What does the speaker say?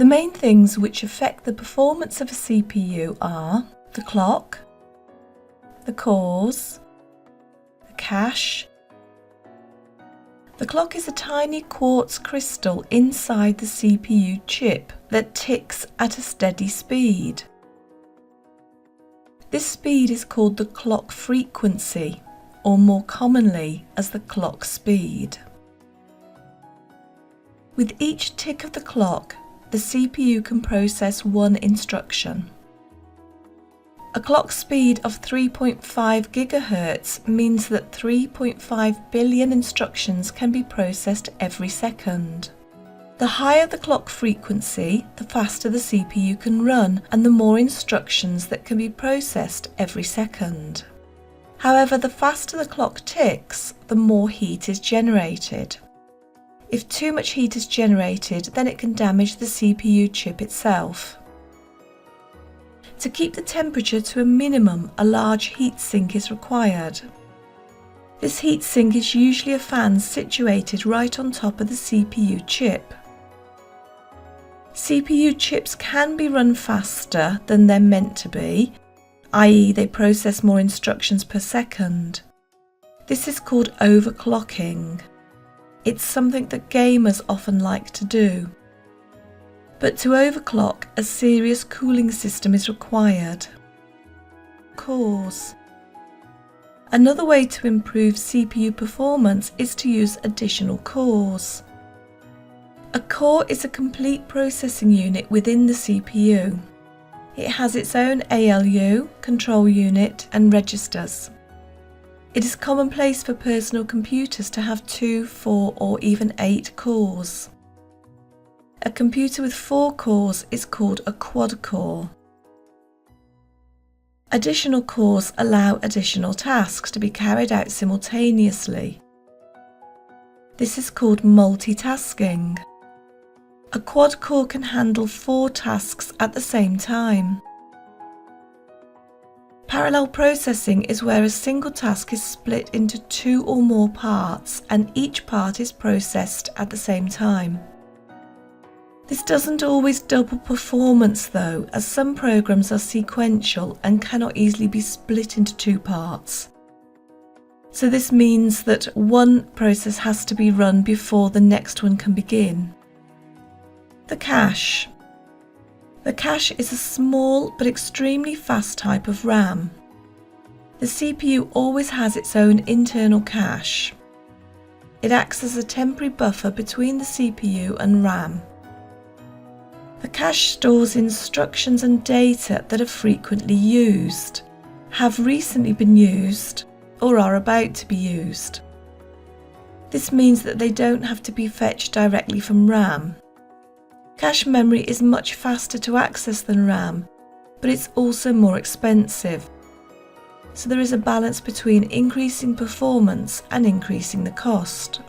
main things which affect the performance of a CPU are the clock, the cores, the cache. The clock is a tiny quartz crystal inside the CPU chip that ticks at a steady speed. This speed is called the clock frequency, or more commonly as the clock speed. With each tick of the clock, the CPU can process one instruction. A clock speed of 3.5 GHz means that 3.5 billion instructions can be processed every second. The higher the clock frequency, the faster the CPU can run and the more instructions that can be processed every second. However, the faster the clock ticks, the more heat is generated. If too much heat is generated, then it can damage the CPU chip itself. To keep the temperature to a minimum, a large heat sink is required. This heat sink is usually a fan situated right on top of the CPU chip. CPU chips can be run faster than they're meant to be, i.e. they process more instructions per second. This is called overclocking. It's something that gamers often like to do. But to overclock, a serious cooling system is required. Cores. Another way to improve CPU performance is to use additional cores. A core is a complete processing unit within the CPU. It has its own ALU, control unit, and registers. It is commonplace for personal computers to have 2, 4, or even 8 cores. A computer with 4 cores is called a quad-core. Additional cores allow additional tasks to be carried out simultaneously. This is called multitasking. A quad-core can handle 4 tasks at the same time. Parallel processing is where a single task is split into 2 or more parts and each part is processed at the same time. This doesn't always double performance though, as some programs are sequential and cannot easily be split into 2 parts. So this means that one process has to be run before the next one can begin. The cache. The cache is a small but extremely fast type of RAM. The CPU always has its own internal cache. It acts as a temporary buffer between the CPU and RAM. The cache stores instructions and data that are frequently used, have recently been used, or are about to be used. This means that they don't have to be fetched directly from RAM. Cache memory is much faster to access than RAM, but it's also more expensive. So there is a balance between increasing performance and increasing the cost.